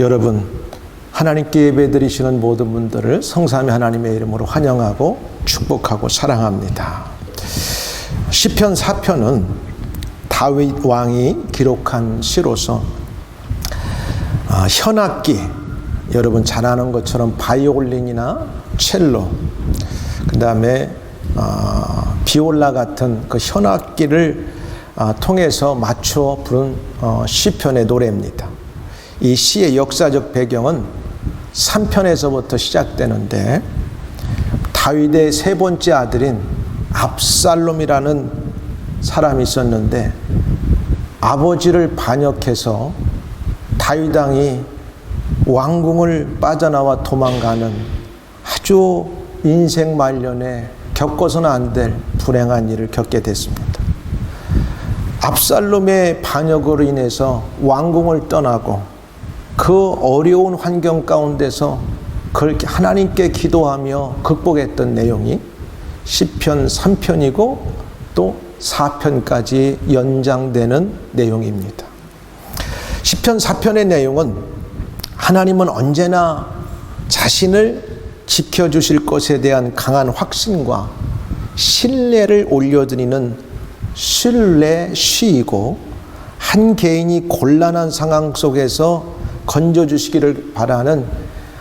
여러분, 하나님께 예배드리시는 모든 분들을 성삼위 하나님의 이름으로 환영하고 축복하고 사랑합니다. 시편 4편은 다윗 왕이 기록한 시로서 현악기, 여러분 잘 아는 것처럼 바이올린이나 첼로, 그 다음에 비올라 같은 그 현악기를 통해서 맞춰 부른 시편의 노래입니다. 이 시의 역사적 배경은 3편에서부터 시작되는데, 다윗의 세 번째 아들인 압살롬이라는 사람이 있었는데, 아버지를 반역해서 다윗 왕이 왕궁을 빠져나와 도망가는 아주 인생 말년에 겪어서는 안 될 불행한 일을 겪게 됐습니다. 압살롬의 반역으로 인해서 왕궁을 떠나고 그 어려운 환경 가운데서 그렇게 하나님께 기도하며 극복했던 내용이 시편 3편이고 또 4편까지 연장되는 내용입니다. 시편 4편의 내용은 하나님은 언제나 자신을 지켜주실 것에 대한 강한 확신과 신뢰를 올려드리는 신뢰 시이고, 한 개인이 곤란한 상황 속에서 건져주시기를 바라는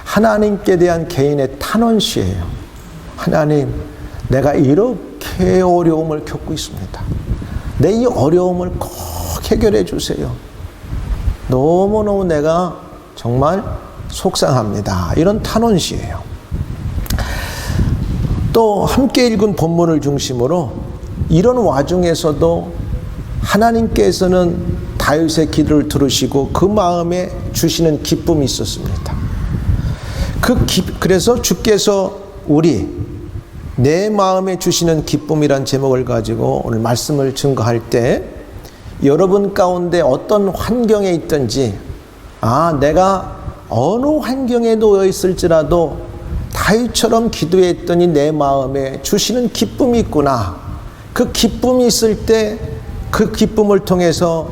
하나님께 대한 개인의 탄원시예요. 하나님, 내가 이렇게 어려움을 겪고 있습니다. 내 이 어려움을 꼭 해결해 주세요. 너무너무 내가 정말 속상합니다. 이런 탄원시예요. 또 함께 읽은 본문을 중심으로 이런 와중에서도 하나님께서는 다윗의 기도를 들으시고 그 마음에 주시는 기쁨이 있었습니다. 그래서 주께서 내 마음에 주시는 기쁨이란 제목을 가지고 오늘 말씀을 증거할 때, 여러분 가운데 어떤 환경에 있든지, 내가 어느 환경에 놓여 있을지라도 다윗처럼 기도했더니 내 마음에 주시는 기쁨이 있구나. 그 기쁨이 있을 때 그 기쁨을 통해서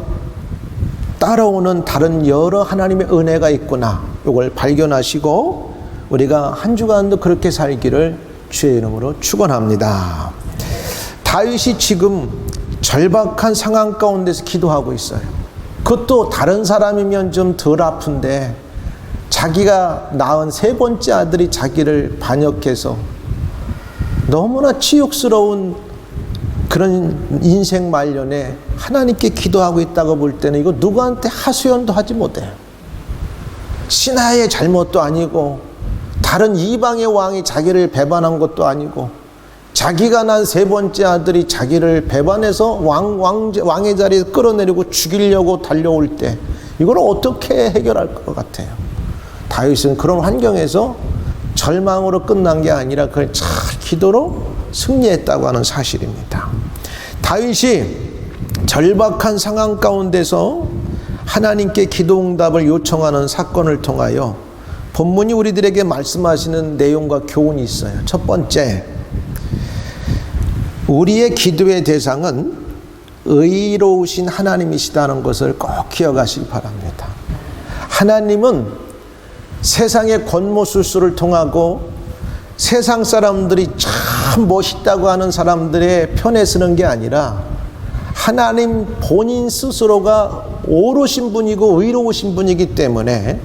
따라오는 다른 여러 하나님의 은혜가 있구나. 이걸 발견하시고 우리가 한 주간도 그렇게 살기를 주의 이름으로 축원합니다. 다윗이 지금 절박한 상황 가운데서 기도하고 있어요. 그것도 다른 사람이면 좀 덜 아픈데, 자기가 낳은 세 번째 아들이 자기를 반역해서 너무나 치욕스러운 그런 인생 말년에 하나님께 기도하고 있다고 볼 때는 이거 누구한테 하소연도 하지 못해요. 신하의 잘못도 아니고, 다른 이방의 왕이 자기를 배반한 것도 아니고, 자기가 낳은 세 번째 아들이 자기를 배반해서 왕의 자리에 끌어내리고 죽이려고 달려올 때 이걸 어떻게 해결할 것 같아요? 다윗은 그런 환경에서 절망으로 끝난 게 아니라 그걸 잘 기도로 승리했다고 하는 사실입니다. 다윗이 절박한 상황 가운데서 하나님께 기도 응답을 요청하는 사건을 통하여 본문이 우리들에게 말씀하시는 내용과 교훈이 있어요. 첫 번째, 우리의 기도의 대상은 의로우신 하나님이시다는 것을 꼭 기억하시기 바랍니다. 하나님은 세상의 권모술수를 통하고 세상 사람들이 참 멋있다고 하는 사람들의 편에 서는 게 아니라, 하나님 본인 스스로가 옳으신 분이고 의로우신 분이기 때문에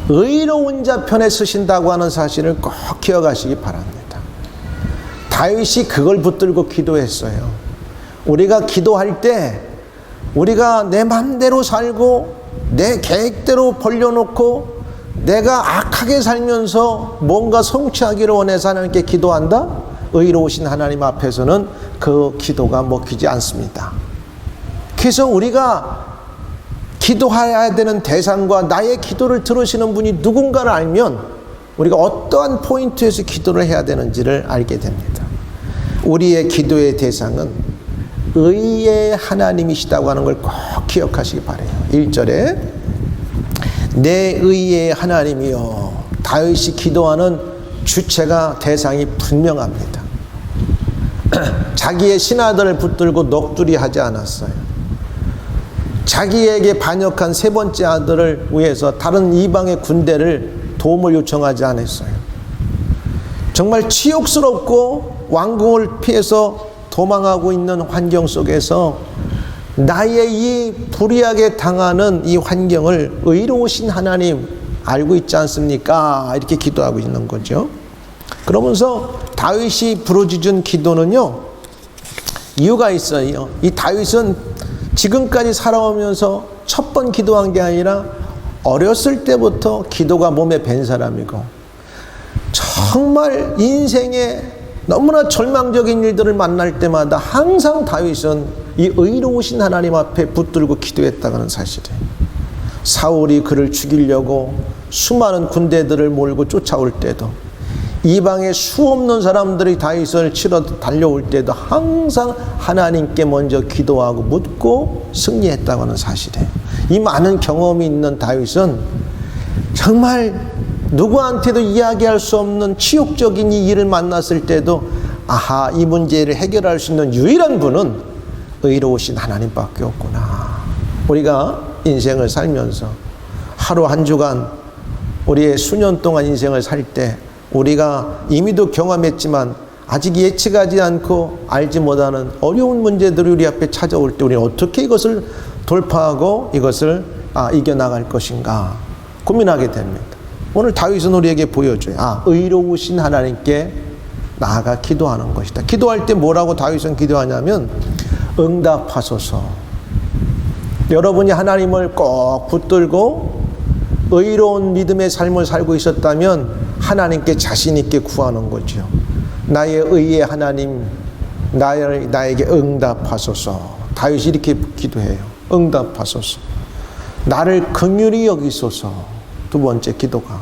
의로운 자 편에 서신다고 하는 사실을 꼭 기억하시기 바랍니다. 다윗이 그걸 붙들고 기도했어요. 우리가 기도할 때 우리가 내 맘대로 살고 내 계획대로 벌려놓고 내가 악하게 살면서 뭔가 성취하기를 원해서 하나님께 기도한다? 의로우신 하나님 앞에서는 그 기도가 먹히지 않습니다. 그래서 우리가 기도해야 되는 대상과 나의 기도를 들으시는 분이 누군가를 알면 우리가 어떠한 포인트에서 기도를 해야 되는지를 알게 됩니다. 우리의 기도의 대상은 의의 하나님이시다고 하는 걸 꼭 기억하시기 바라요. 1절에 내 의의 하나님이여. 다윗이 기도하는 주체가 대상이 분명합니다. 자기의 신하들을 붙들고 넋두리 하지 않았어요. 자기에게 반역한 세 번째 아들을 위해서 다른 이방의 군대를 도움을 요청하지 않았어요. 정말 치욕스럽고 왕궁을 피해서 도망하고 있는 환경 속에서 나의 이 불의하게 당하는 이 환경을 의로우신 하나님 알고 있지 않습니까? 이렇게 기도하고 있는 거죠. 그러면서 다윗이 부르짖은 기도는요, 이유가 있어요. 이 다윗은 지금까지 살아오면서 첫 번 기도한 게 아니라 어렸을 때부터 기도가 몸에 밴 사람이고, 정말 인생에 너무나 절망적인 일들을 만날 때마다 항상 다윗은 이 의로우신 하나님 앞에 붙들고 기도했다는 사실이에요. 사울이 그를 죽이려고 수많은 군대들을 몰고 쫓아올 때도, 이방의 수없는 사람들이 다윗을 치러 달려올 때도 항상 하나님께 먼저 기도하고 묻고 승리했다고 하는 사실이에요. 이 많은 경험이 있는 다윗은 정말 누구한테도 이야기할 수 없는 치욕적인 이 일을 만났을 때도 아하, 이 문제를 해결할 수 있는 유일한 분은 의로우신 하나님밖에 없구나. 우리가 인생을 살면서 하루 한 주간, 우리의 수년 동안 인생을 살 때 우리가 이미도 경험했지만 아직 예측하지 않고 알지 못하는 어려운 문제들이 우리 앞에 찾아올 때 우리는 어떻게 이것을 돌파하고 이것을 이겨나갈 것인가 고민하게 됩니다. 오늘 다윗은 우리에게 보여줘요. 의로우신 하나님께 나아가 기도하는 것이다. 기도할 때 뭐라고 다윗은 기도하냐면 응답하소서. 여러분이 하나님을 꼭 붙들고 의로운 믿음의 삶을 살고 있었다면 하나님께 자신 있게 구하는 거죠. 나의 의의 하나님, 나에게 응답하소서. 다윗이 이렇게 기도해요. 응답하소서. 나를 긍휼히 여기소서. 두 번째 기도가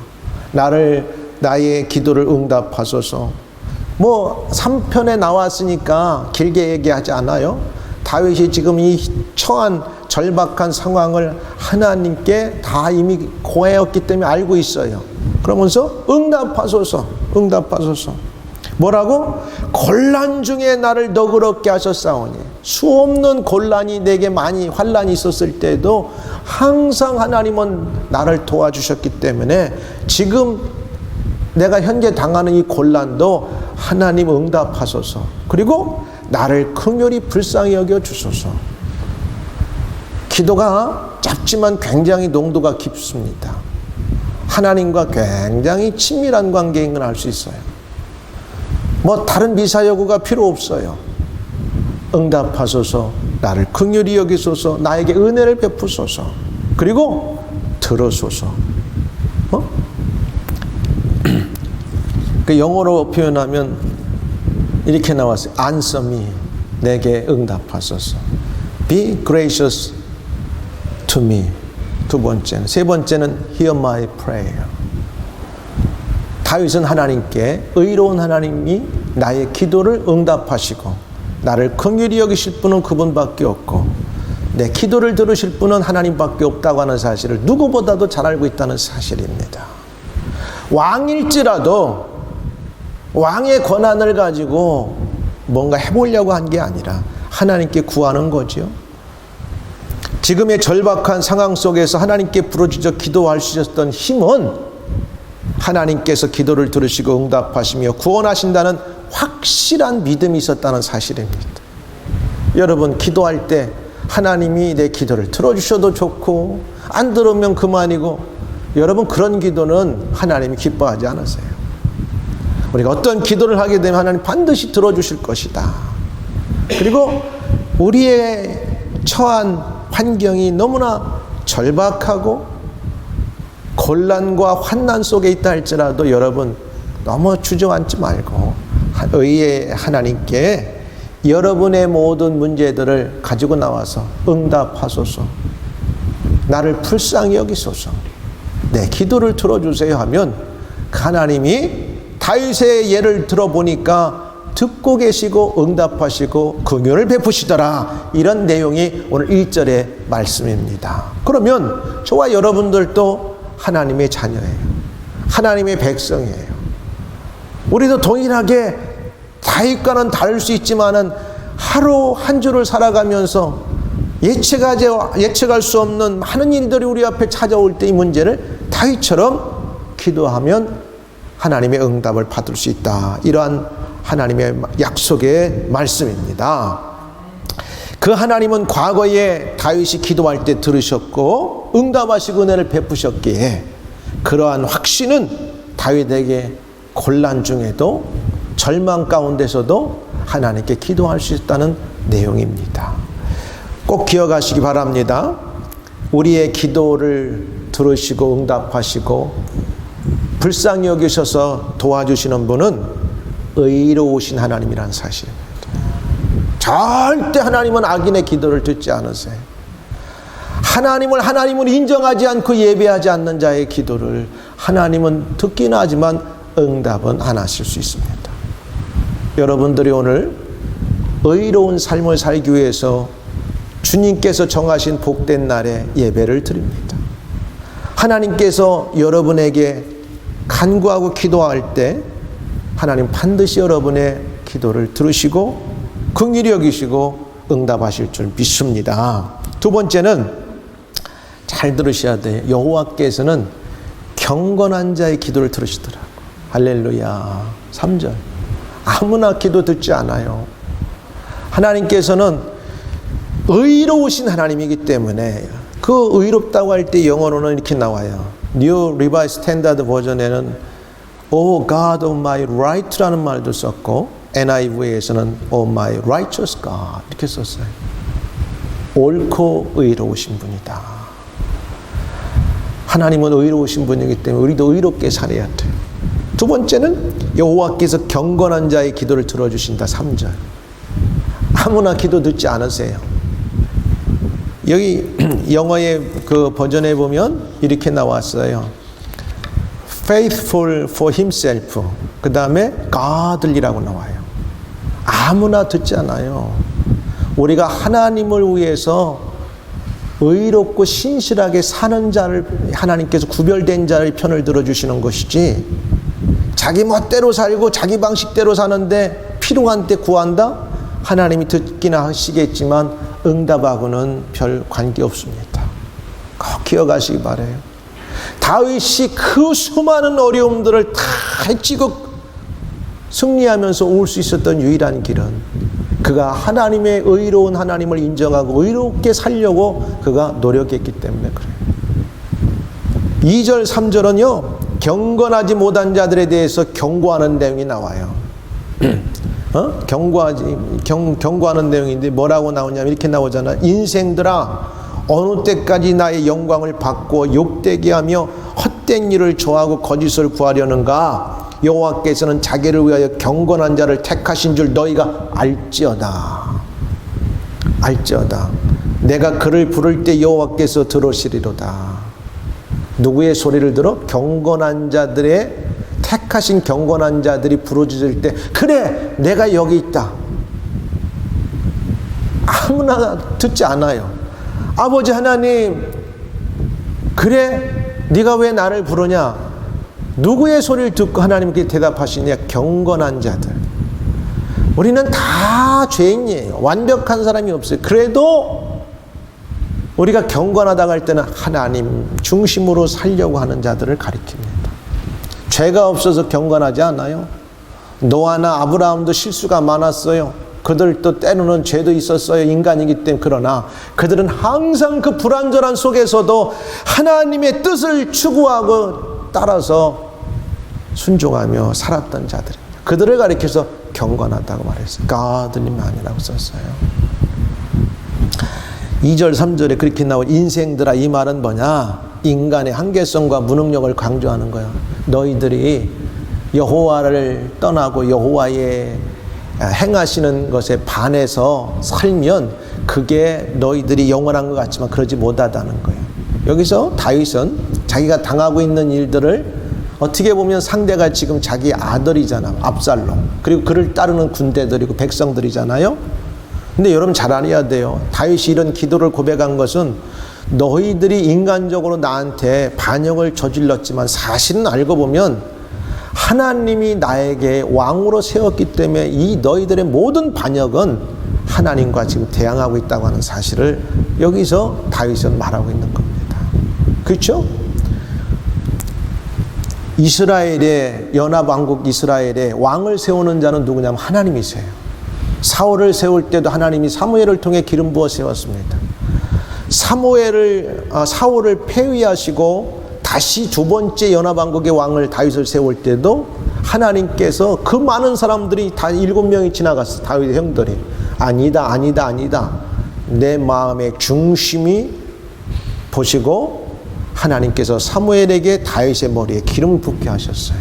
나의 기도를 응답하소서. 3편에 나왔으니까 길게 얘기하지 않아요. 다윗이 지금 이 처한 절박한 상황을 하나님께 다 이미 고해였기 때문에 알고 있어요. 그러면서 응답하소서, 응답하소서. 뭐라고? 곤란 중에 나를 너그럽게 하셨사오니. 수없는 곤란이 내게 많이 환란이 있었을 때도 항상 하나님은 나를 도와주셨기 때문에 지금 내가 현재 당하는 이 곤란도 하나님 응답하소서. 그리고 나를 긍휼히 불쌍히 여겨 주소서. 기도가 짧지만 굉장히 농도가 깊습니다. 하나님과 굉장히 친밀한 관계인 걸 알 수 있어요. 다른 미사여구가 필요 없어요. 응답하소서, 나를 긍휼히 여기소서, 나에게 은혜를 베푸소서, 그리고 들으소서. 그 영어로 표현하면 이렇게 나왔어요. Answer me, 내게 응답하소서. Be gracious to me. 두 번째는, 세 번째는 Hear my prayer. 다윗은 하나님께 의로운 하나님이 나의 기도를 응답하시고 나를 긍휼히 여기실 분은 그분밖에 없고 내 기도를 들으실 분은 하나님밖에 없다고 하는 사실을 누구보다도 잘 알고 있다는 사실입니다. 왕일지라도 왕의 권한을 가지고 뭔가 해보려고 한 게 아니라 하나님께 구하는 거죠. 지금의 절박한 상황 속에서 하나님께 부르짖어 기도할 수 있었던 힘은 하나님께서 기도를 들으시고 응답하시며 구원하신다는 확실한 믿음이 있었다는 사실입니다. 여러분, 기도할 때 하나님이 내 기도를 들어주셔도 좋고 안 들으면 그만이고, 여러분, 그런 기도는 하나님이 기뻐하지 않으세요. 우리가 어떤 기도를 하게 되면 하나님 반드시 들어주실 것이다. 그리고 우리의 처한 환경이 너무나 절박하고 곤란과 환난 속에 있다 할지라도 여러분 너무 주저앉지 말고 의의 하나님께 여러분의 모든 문제들을 가지고 나와서 응답하소서, 나를 불쌍히 여기소서, 내 기도를 들어주세요 하면 하나님이 다윗의 예를 들어보니까 듣고 계시고 응답하시고 긍휼을 베푸시더라. 이런 내용이 오늘 1절의 말씀입니다. 그러면 저와 여러분들도 하나님의 자녀예요. 하나님의 백성이에요. 우리도 동일하게 다윗과는 다를 수 있지만은 하루 한 주를 살아가면서 예측할 수 없는 많은 일들이 우리 앞에 찾아올 때 이 문제를 다윗처럼 기도하면 하나님의 응답을 받을 수 있다. 이러한 하나님의 약속의 말씀입니다. 그 하나님은 과거에 다윗이 기도할 때 들으셨고 응답하시고 은혜를 베푸셨기에 그러한 확신은 다윗에게 곤란 중에도 절망 가운데서도 하나님께 기도할 수 있다는 내용입니다. 꼭 기억하시기 바랍니다. 우리의 기도를 들으시고 응답하시고 불쌍히 여기셔서 도와주시는 분은 의로우신 하나님이라는 사실입니다. 절대 하나님은 악인의 기도를 듣지 않으세요. 하나님을 인정하지 않고 예배하지 않는 자의 기도를 하나님은 듣긴 하지만 응답은 안 하실 수 있습니다. 여러분들이 오늘 의로운 삶을 살기 위해서 주님께서 정하신 복된 날에 예배를 드립니다. 하나님께서 여러분에게 간구하고 기도할 때 하나님 반드시 여러분의 기도를 들으시고 긍휼히 여기시고 응답하실 줄 믿습니다. 두 번째는 잘 들으셔야 돼요. 여호와께서는 경건한 자의 기도를 들으시더라고요. 할렐루야. 3절. 아무나 기도 듣지 않아요. 하나님께서는 의로우신 하나님이기 때문에 그 의롭다고 할 때 영어로는 이렇게 나와요. New Revised Standard 버전에는 Oh God of my right라는 말도 썼고 NIV에서는 Oh my righteous God 이렇게 썼어요. 옳고 의로우신 분이다. 하나님은 의로우신 분이기 때문에 우리도 의롭게 살아야 돼요. 두 번째는 여호와께서 경건한 자의 기도를 들어주신다. 3절. 아무나 기도 듣지 않으세요. 여기 영어의 그 버전에 보면 이렇게 나왔어요. Faithful for himself. 그 다음에 godly라고 나와요. 아무나 듣지 않아요. 우리가 하나님을 위해서 의롭고 신실하게 사는 자를 하나님께서 구별된 자의 편을 들어주시는 것이지 자기 멋대로 살고 자기 방식대로 사는데 필요한 때 구한다? 하나님이 듣기나 하시겠지만 응답하고는 별 관계없습니다. 꼭 기억하시기 바라요. 다윗이 그 수많은 어려움들을 다 헤치고 승리하면서 올 수 있었던 유일한 길은 그가 하나님의 의로운 하나님을 인정하고 의롭게 살려고 그가 노력했기 때문에 그래요. 2절 3절은요 경건하지 못한 자들에 대해서 경고하는 내용이 나와요. 경고하는 내용인데 뭐라고 나오냐면 이렇게 나오잖아. 인생들아 어느 때까지 나의 영광을 받고 욕되게 하며 헛된 일을 좋아하고 거짓을 구하려는가. 여호와께서는 자기를 위하여 경건한 자를 택하신 줄 너희가 알지어다. 내가 그를 부를 때 여호와께서 들으시리로다. 누구의 소리를 들어? 경건한 자들의 택하신 경건한 자들이 부르짖을 때 그래 내가 여기 있다. 아무나 듣지 않아요. 아버지 하나님 그래 네가 왜 나를 부르냐. 누구의 소리를 듣고 하나님께 대답하시냐. 경건한 자들. 우리는 다 죄인이에요. 완벽한 사람이 없어요. 그래도 우리가 경건하다고 할 때는 하나님 중심으로 살려고 하는 자들을 가리킵니다. 죄가 없어서 경건하지 않아요. 노아나 아브라함도 실수가 많았어요. 그들도 때로는 죄도 있었어요. 인간이기 때문에. 그러나 그들은 항상 그 불완전한 속에서도 하나님의 뜻을 추구하고 따라서 순종하며 살았던 자들입니다. 그들을 가리켜서 경건하다고 말했어요. godly만이라고 썼어요. 2절 3절에 그렇게 나온 인생들아 이 말은 뭐냐. 인간의 한계성과 무능력을 강조하는 거야. 너희들이 여호와를 떠나고 여호와의 행하시는 것에 반해서 살면 그게 너희들이 영원한 것 같지만 그러지 못하다는 거예요. 여기서 다윗은 자기가 당하고 있는 일들을 어떻게 보면 상대가 지금 자기 아들이잖아. 압살롬. 그리고 그를 따르는 군대들이고 백성들이잖아요. 근데 여러분 잘 알아야 돼요. 다윗이 이런 기도를 고백한 것은 너희들이 인간적으로 나한테 반역을 저질렀지만 사실은 알고 보면 하나님이 나에게 왕으로 세웠기 때문에 이 너희들의 모든 반역은 하나님과 지금 대항하고 있다고 하는 사실을 여기서 다윗은 말하고 있는 겁니다. 그렇죠? 이스라엘의 연합왕국 이스라엘의 왕을 세우는 자는 누구냐면 하나님이세요. 사울을 세울 때도 하나님이 사무엘을 통해 기름 부어 세웠습니다. 사울을 폐위하시고 다시 두 번째 연합왕국의 왕을 다윗을 세울 때도 하나님께서 그 많은 사람들이 다 7명이 지나갔어. 다윗의 형들이 아니다 내 마음의 중심이 보시고 하나님께서 사무엘에게 다윗의 머리에 기름을 붓게 하셨어요.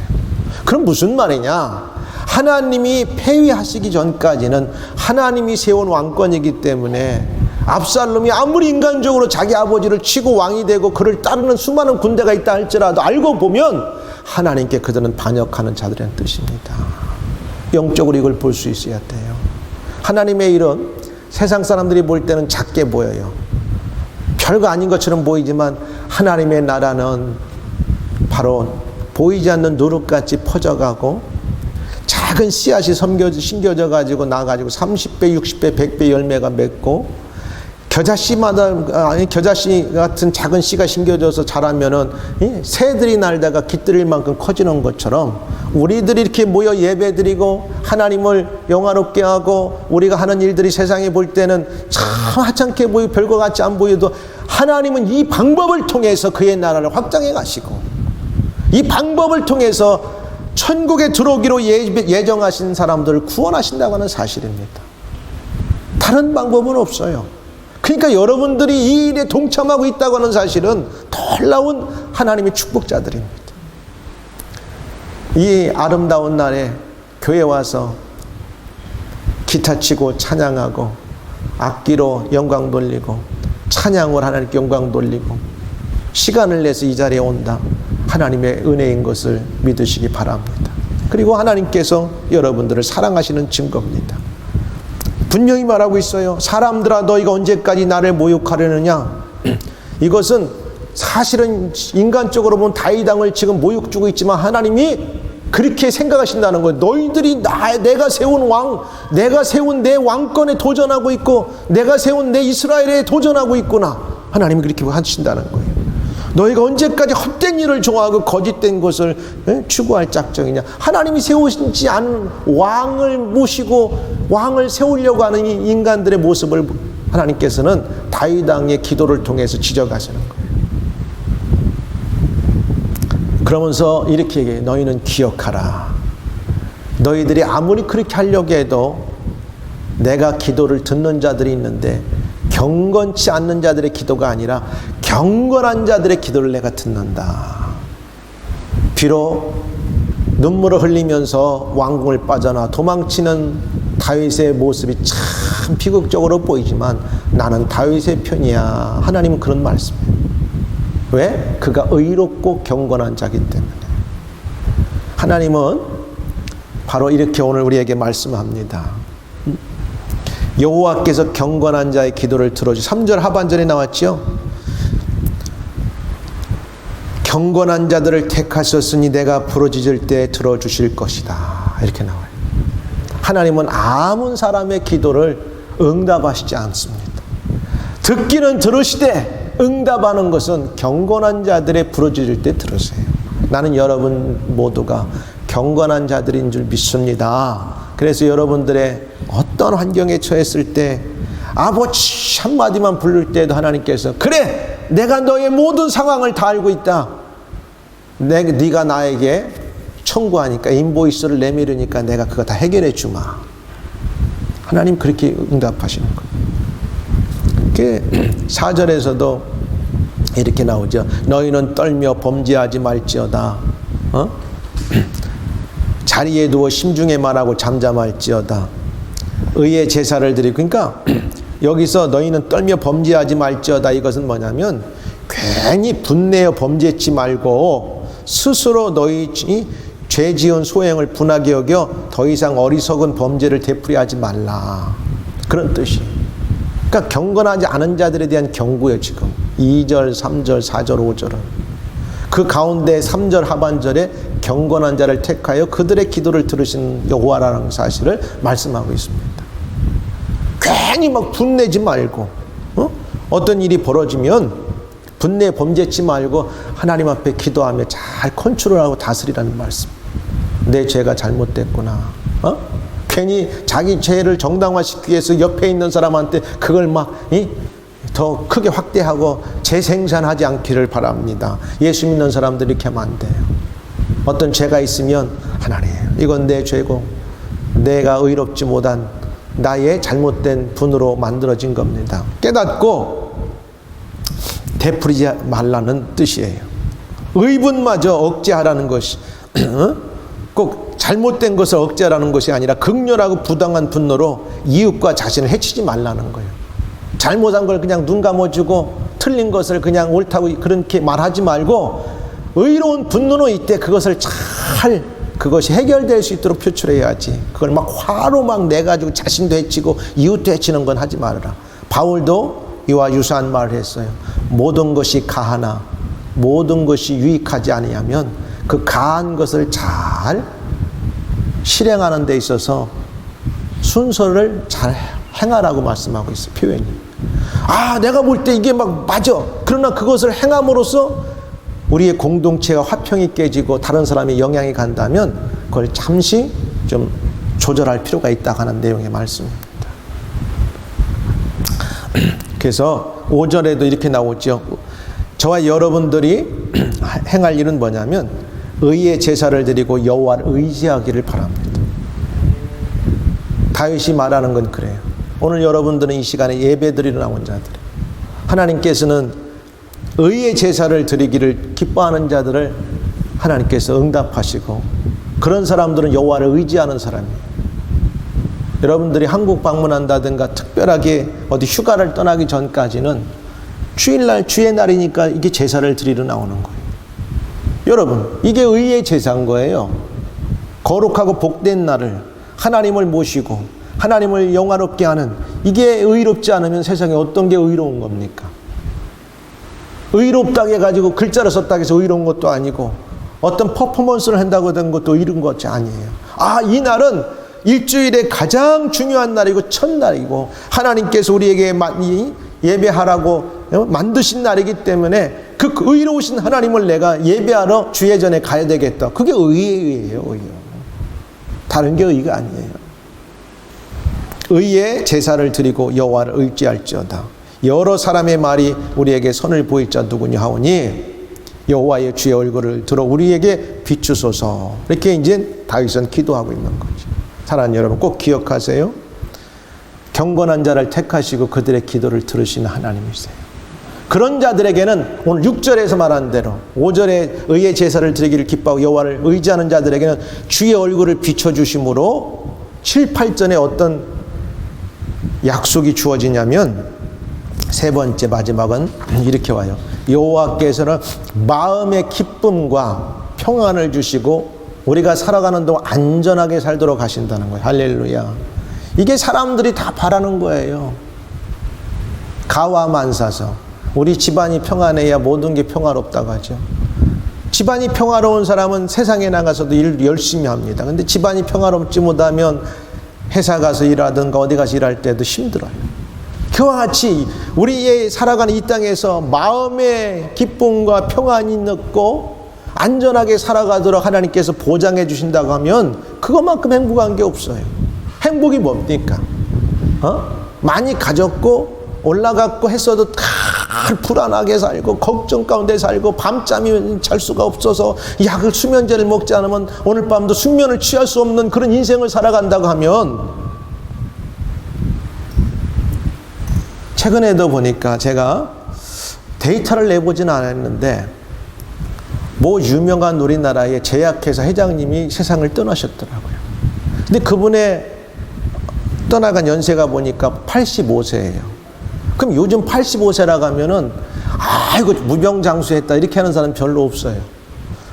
그럼 무슨 말이냐? 하나님이 폐위하시기 전까지는 하나님이 세운 왕권이기 때문에 압살롬이 아무리 인간적으로 자기 아버지를 치고 왕이 되고 그를 따르는 수많은 군대가 있다 할지라도 알고 보면 하나님께 그들은 반역하는 자들이라는 뜻입니다. 영적으로 이걸 볼 수 있어야 돼요. 하나님의 일은 세상 사람들이 볼 때는 작게 보여요. 별거 아닌 것처럼 보이지만 하나님의 나라는 바로 보이지 않는 누룩같이 퍼져가고 작은 씨앗이 심겨져 가지고 나가지고 30배, 60배, 100배 열매가 맺고 겨자씨 같은 작은 씨가 심겨져서 자라면은 새들이 날다가 깃들일 만큼 커지는 것처럼 우리들이 이렇게 모여 예배드리고 하나님을 영화롭게 하고 우리가 하는 일들이 세상에 볼 때는 참 하찮게 보이고 별거 같지 안 보여도 하나님은 이 방법을 통해서 그의 나라를 확장해 가시고 이 방법을 통해서 천국에 들어오기로 예정하신 사람들을 구원하신다고 하는 사실입니다. 다른 방법은 없어요. 그러니까 여러분들이 이 일에 동참하고 있다고 하는 사실은 놀라운 하나님의 축복자들입니다. 이 아름다운 날에 교회 와서 기타 치고 찬양하고 악기로 영광 돌리고 찬양을 하나님께 영광 돌리고 시간을 내서 이 자리에 온다. 하나님의 은혜인 것을 믿으시기 바랍니다. 그리고 하나님께서 여러분들을 사랑하시는 증거입니다. 분명히 말하고 있어요. 사람들아 너희가 언제까지 나를 모욕하려느냐. 이것은 사실은 인간적으로 보면 다윗 왕을 지금 모욕 주고 있지만 하나님이 그렇게 생각하신다는 거예요. 너희들이 내가 세운 왕, 내가 세운 내 왕권에 도전하고 있고 내가 세운 내 이스라엘에 도전하고 있구나. 하나님이 그렇게 하신다는 거예요. 너희가 언제까지 헛된 일을 좋아하고 거짓된 것을 추구할 작정이냐. 하나님이 세우시지 않은 왕을 모시고 왕을 세우려고 하는 이 인간들의 모습을 하나님께서는 다윗 왕의 기도를 통해서 지적하시는 거예요. 그러면서 이렇게 얘기해요. 너희는 기억하라. 너희들이 아무리 그렇게 하려고 해도 내가 기도를 듣는 자들이 있는데 경건치 않는 자들의 기도가 아니라 경건한 자들의 기도를 내가 듣는다. 비록 눈물을 흘리면서 왕궁을 빠져나 도망치는 다윗의 모습이 참 비극적으로 보이지만 나는 다윗의 편이야. 하나님은 그런 말씀이에요. 왜? 그가 의롭고 경건한 자이기 때문에. 하나님은 바로 이렇게 오늘 우리에게 말씀합니다. 여호와께서 경건한 자의 기도를 들어주. 3절 하반절에 나왔죠. 경건한 자들을 택하셨으니 내가 부르짖을 때 들어주실 것이다. 이렇게 나와요. 하나님은 아무 사람의 기도를 응답하시지 않습니다. 듣기는 들으시되 응답하는 것은 경건한 자들의 부르짖을 때 들으세요. 나는 여러분 모두가 경건한 자들인 줄 믿습니다. 그래서 여러분들의 어떤 환경에 처했을 때 아버지 한마디만 부를 때도 하나님께서 그래 내가 너의 모든 상황을 다 알고 있다. 네가 나에게 청구하니까 인보이스를 내밀으니까 내가 그거 다 해결해 주마. 하나님 그렇게 응답하시는 거예요. 4절에서도 이렇게 나오죠. 너희는 떨며 범죄하지 말지어다. 자리에 누워 심중에 말하고 잠잠할지어다. 의의 제사를 드리고. 그러니까 여기서 너희는 떨며 범죄하지 말지어다. 이것은 뭐냐면 괜히 분내어 범죄치 말고 스스로 너희 죄 지은 소행을 분하게 여겨 더 이상 어리석은 범죄를 되풀이하지 말라. 그런 뜻이에요. 그러니까 경건하지 않은 자들에 대한 경고예요. 지금 2절, 3절, 4절, 5절은 그 가운데 3절 하반절에 경건한 자를 택하여 그들의 기도를 들으신 여호와라는 사실을 말씀하고 있습니다. 괜히 막 분내지 말고, 어떤 일이 벌어지면 분내 범죄치 말고 하나님 앞에 기도하며 잘 컨트롤하고 다스리라는 말씀. 내 죄가 잘못됐구나. 괜히 자기 죄를 정당화시키기 위해서 옆에 있는 사람한테 그걸 막 더 크게 확대하고 재생산하지 않기를 바랍니다. 예수 믿는 사람들이 이렇게 하면 안 돼요. 어떤 죄가 있으면 하나님, 이건 내 죄고 내가 의롭지 못한 나의 잘못된 분으로 만들어진 겁니다. 깨닫고 되풀이지 말라는 뜻이에요. 의분마저 억제하라는 것이 꼭 잘못된 것을 억제하라는 것이 아니라 극렬하고 부당한 분노로 이웃과 자신을 해치지 말라는 거예요. 잘못한 걸 그냥 눈 감아주고 틀린 것을 그냥 옳다고 그렇게 말하지 말고 의로운 분노는 이때 그것을 잘 그것이 해결될 수 있도록 표출해야지. 그걸 막 화로 막 내가지고 자신도 해치고 이웃도 해치는 건 하지 말아라. 바울도 이와 유사한 말을 했어요. 모든 것이 가하나 모든 것이 유익하지 아니하면 그 가한 것을 잘 실행하는 데 있어서 순서를 잘 행하라고 말씀하고 있어요. 표현이. 내가 볼 때 이게 막 맞아. 그러나 그것을 행함으로써 우리의 공동체가 화평이 깨지고 다른 사람이 영향이 간다면 그걸 잠시 좀 조절할 필요가 있다 하는 내용의 말씀입니다. 그래서 5절에도 이렇게 나오죠. 저와 여러분들이 행할 일은 뭐냐면 의의 제사를 드리고 여호와를 의지하기를 바랍니다. 다윗이 말하는 건 그래요. 오늘 여러분들은 이 시간에 예배드리러 나온 자들, 하나님께서는 의의 제사를 드리기를 기뻐하는 자들을 하나님께서 응답하시고 그런 사람들은 여호와를 의지하는 사람이에요. 여러분들이 한국 방문한다든가 특별하게 어디 휴가를 떠나기 전까지는 주일날 주의 날이니까 이게 제사를 드리러 나오는 거예요. 여러분, 이게 의의 제사인 거예요. 거룩하고 복된 날을 하나님을 모시고 하나님을 영화롭게 하는, 이게 의롭지 않으면 세상에 어떤 게 의로운 겁니까? 의롭다고 해가지고 글자를 썼다고 해서 의로운 것도 아니고 어떤 퍼포먼스를 한다고 된 것도 의로운 것이 아니에요. 이 날은 일주일에 가장 중요한 날이고 첫날이고 하나님께서 우리에게 예배하라고 만드신 날이기 때문에 그 의로우신 하나님을 내가 예배하러 주의 전에 가야 되겠다. 그게 의예요. 의요. 다른 게 의가 아니에요. 의의 제사를 드리고 여호와를 의지할지어다. 여러 사람의 말이 우리에게 선을 보일 자 누구냐 하오니 여호와의 주의 얼굴을 들어 우리에게 비추소서. 이렇게 이제 다윗은 기도하고 있는 거죠. 사랑하는 여러분, 꼭 기억하세요. 경건한 자를 택하시고 그들의 기도를 들으시는 하나님이세요. 그런 자들에게는 오늘 6절에서 말한 대로 5절에 의의 제사를 드리기를 기뻐하고 여호와를 의지하는 자들에게는 주의 얼굴을 비춰주심으로 7, 8절에 어떤 약속이 주어지냐면 세 번째 마지막은 이렇게 와요. 여호와께서는 마음의 기쁨과 평안을 주시고 우리가 살아가는 동안 안전하게 살도록 하신다는 거예요. 할렐루야. 이게 사람들이 다 바라는 거예요. 가와만사서. 우리 집안이 평안해야 모든 게 평화롭다고 하죠. 집안이 평화로운 사람은 세상에 나가서도 일 열심히 합니다. 근데 집안이 평화롭지 못하면 회사 가서 일하든가 어디 가서 일할 때도 힘들어요. 그와 같이 우리의 살아가는 이 땅에서 마음의 기쁨과 평안이 있고 안전하게 살아가도록 하나님께서 보장해 주신다고 하면 그것만큼 행복한 게 없어요. 행복이 뭡니까? 많이 가졌고 올라갔고 했어도 다 불안하게 살고 걱정 가운데 살고 밤잠이 잘 수가 없어서 약을 수면제를 먹지 않으면 오늘 밤도 숙면을 취할 수 없는 그런 인생을 살아간다고 하면, 최근에도 보니까 제가 데이터를 내보지는 않았는데 뭐 유명한 우리나라의 제약회사 회장님이 세상을 떠나셨더라고요. 근데 그분의 떠나간 연세가 보니까 85세예요. 그럼 요즘 85세라고 하면은 아이고 무병장수했다 이렇게 하는 사람 별로 없어요.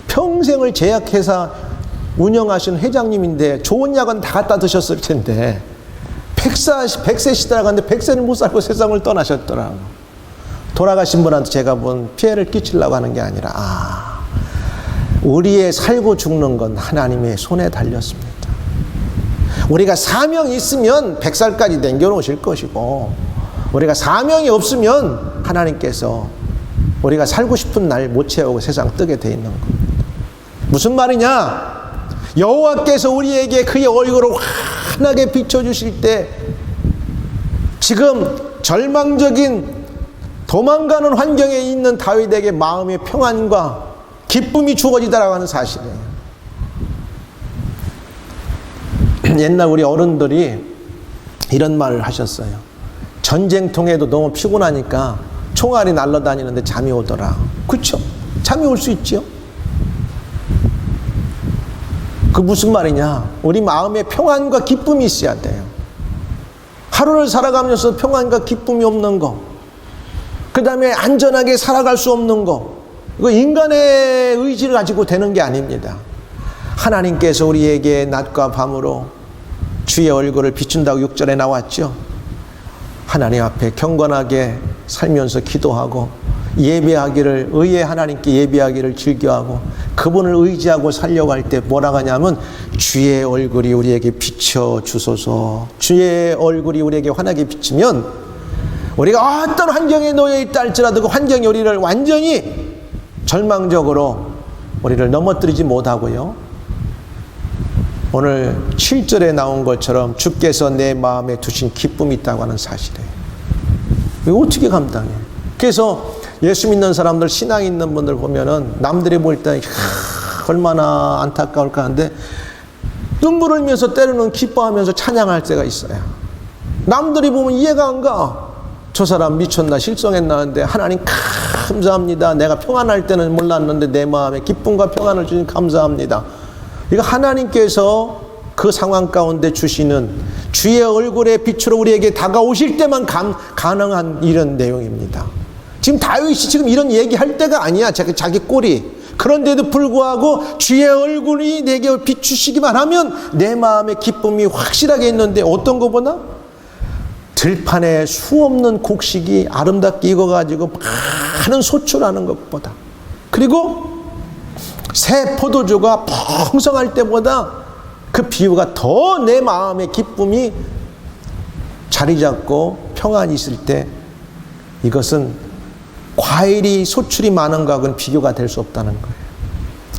평생을 제약회사 운영하신 회장님인데 좋은 약은 다 갖다 드셨을 텐데 100세 시대라고 하는데 100세는 못 살고 세상을 떠나셨더라고요. 돌아가신 분한테 제가 뭔 피해를 끼치려고 하는 게 아니라 우리의 살고 죽는 건 하나님의 손에 달렸습니다. 우리가 사명이 있으면 100살까지 남겨놓으실 것이고, 우리가 사명이 없으면 하나님께서 우리가 살고 싶은 날 못 채우고 세상 뜨게 돼 있는 겁니다. 무슨 말이냐? 여호와께서 우리에게 그의 얼굴을 환하게 비춰주실 때 지금 절망적인 도망가는 환경에 있는 다윗에게 마음의 평안과 기쁨이 주어지다라고 하는 사실이에요. 옛날 우리 어른들이 이런 말을 하셨어요. 전쟁통에도 너무 피곤하니까 총알이 날아다니는데 잠이 오더라. 그렇죠? 잠이 올 수 있죠. 그 무슨 말이냐? 우리 마음에 평안과 기쁨이 있어야 돼요. 하루를 살아가면서 평안과 기쁨이 없는 거, 그 다음에 안전하게 살아갈 수 없는 거, 이거 인간의 의지를 가지고 되는 게 아닙니다. 하나님께서 우리에게 낮과 밤으로 주의 얼굴을 비춘다고 6절에 나왔죠. 하나님 앞에 경건하게 살면서 기도하고 예배하기를, 의의 하나님께 예배하기를 즐겨하고 그분을 의지하고 살려고 할 때 뭐라고 하냐면 주의 얼굴이 우리에게 비춰주소서. 주의 얼굴이 우리에게 환하게 비치면 우리가 어떤 환경에 놓여 있다 할지라도 그 환경이 우리를 완전히 절망적으로 우리를 넘어뜨리지 못하고요. 오늘 7절에 나온 것처럼 주께서 내 마음에 두신 기쁨이 있다고 하는 사실이에요. 이거 어떻게 감당해? 그래서 예수 믿는 사람들, 신앙 있는 분들 보면은 남들이 볼 때 얼마나 안타까울까 하는데 눈물 흘면서 때로는 기뻐하면서 찬양할 때가 있어요. 남들이 보면 이해가 안 가. 저 사람 미쳤나 실성했나 하는데 하나님 감사합니다. 내가 평안할 때는 몰랐는데 내 마음에 기쁨과 평안을 주신 감사합니다. 이거 하나님께서 그 상황 가운데 주시는 주의 얼굴의 빛으로 우리에게 다가오실 때만 가능한 이런 내용입니다. 지금 다윗이 지금 이런 얘기할 때가 아니야. 자기 꼴이. 그런데도 불구하고 주의 얼굴이 내게 비추시기만 하면 내 마음의 기쁨이 확실하게 있는데 어떤 것보다 들판에 수없는 곡식이 아름답게 익어가지고 많은 소출하는 것보다, 그리고 새 포도주가 풍성할 때보다 그 비유가 더 내 마음의 기쁨이 자리 잡고 평안이 있을 때 이것은 과일이 소출이 많은 것하고는 비교가 될 수 없다는 거예요.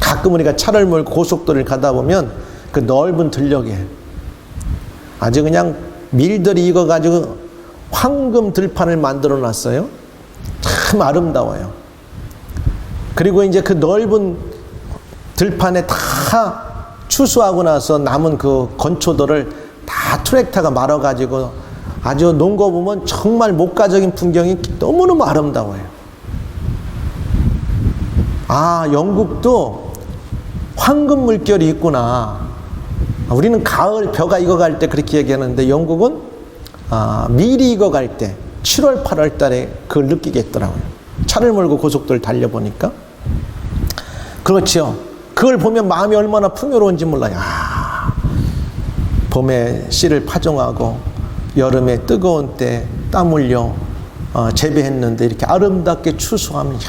가끔 우리가 차를 몰고 고속도로를 가다 보면 그 넓은 들녘에 아주 그냥 밀들이 익어가지고 황금 들판을 만들어 놨어요. 참 아름다워요. 그리고 이제 그 넓은 들판에 다 추수하고 나서 남은 그 건초들을 다 트랙터가 말아가지고 아주 놓은 거 보면 정말 목가적인 풍경이 너무너무 아름다워요. 아, 영국도 황금 물결이 있구나. 우리는 가을 벼가 익어갈 때 그렇게 얘기하는데 영국은 밀이 익어갈 때 7월 8월 달에 그걸 느끼겠더라고요. 차를 몰고 고속도로를 달려보니까. 그렇죠. 그걸 보면 마음이 얼마나 풍요로운지 몰라요. 봄에 씨를 파종하고 여름에 뜨거운 때 땀 흘려 재배했는데 이렇게 아름답게 추수하면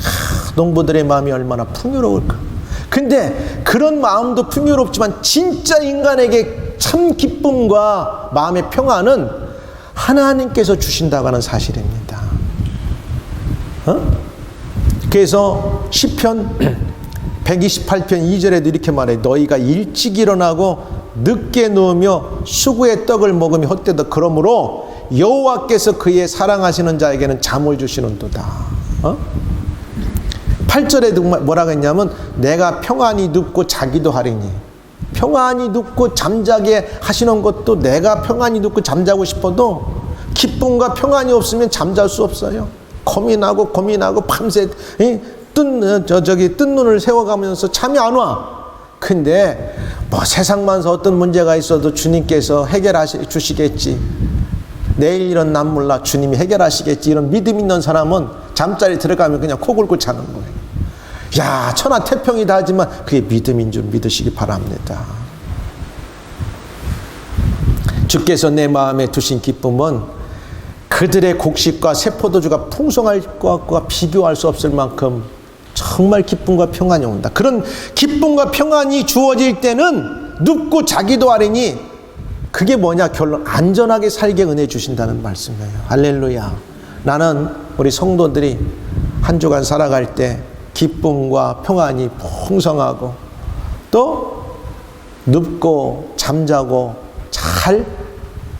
농부들의 마음이 얼마나 풍요로울까. 근데 그런 마음도 풍요롭지만 진짜 인간에게 참 기쁨과 마음의 평안은 하나님께서 주신다고 하는 사실입니다. 그래서 시편 128편 2절에도 이렇게 말해. 너희가 일찍 일어나고 늦게 누우며 수구의 떡을 먹으며 헛되다. 그러므로 여호와께서 그의 사랑하시는 자에게는 잠을 주시는도다. 8절에도 뭐라고 했냐면 내가 평안히 눕고 자기도 하리니. 평안히 눕고 잠자게 하시는 것도 내가 평안히 눕고 잠자고 싶어도 기쁨과 평안이 없으면 잠잘 수 없어요. 고민하고 밤새 뜬 눈을 세워가면서 잠이 안 와. 근데 뭐 세상만서 어떤 문제가 있어도 주님께서 주시겠지. 내일 일은 난 몰라. 주님이 해결하시겠지. 이런 믿음 있는 사람은 잠자리 들어가면 그냥 코 골고 자는 거예요. 야, 천하태평이다 하지만 그게 믿음인 줄 믿으시기 바랍니다. 주께서 내 마음에 두신 기쁨은 그들의 곡식과 새 포도주가 풍성할 것과 비교할 수 없을 만큼 정말 기쁨과 평안이 온다. 그런 기쁨과 평안이 주어질 때는 눕고 자기도 하리니 그게 뭐냐? 결론, 안전하게 살게 은혜 주신다는 말씀이에요. 할렐루야. 나는 우리 성도들이 한 주간 살아갈 때 기쁨과 평안이 풍성하고 또 눕고 잠자고 잘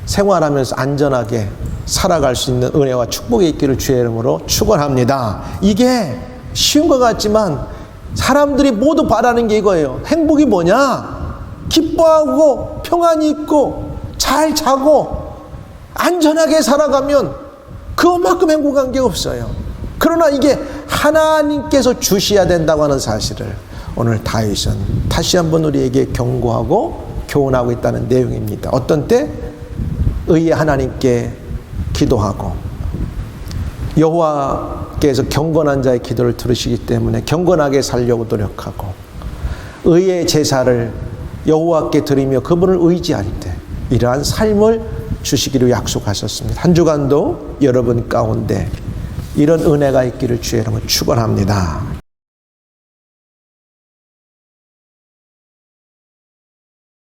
생활하면서 안전하게 살아갈 수 있는 은혜와 축복이 있기를 주의 이름으로 축원합니다. 이게 쉬운 것 같지만 사람들이 모두 바라는 게 이거예요. 행복이 뭐냐? 기뻐하고 평안이 있고 잘 자고 안전하게 살아가면 그것만큼 행복한 게 없어요. 그러나 이게 하나님께서 주셔야 된다고 하는 사실을 오늘 다윗은 다시 한번 우리에게 경고하고 교훈하고 있다는 내용입니다. 어떤 때? 의의 하나님께 기도하고 여호와께서 경건한 자의 기도를 들으시기 때문에 경건하게 살려고 노력하고 의의 제사를 여호와께 드리며 그분을 의지할 때 이러한 삶을 주시기로 약속하셨습니다. 한 주간도 여러분 가운데 이런 은혜가 있기를 주의 이름으로 축원합니다.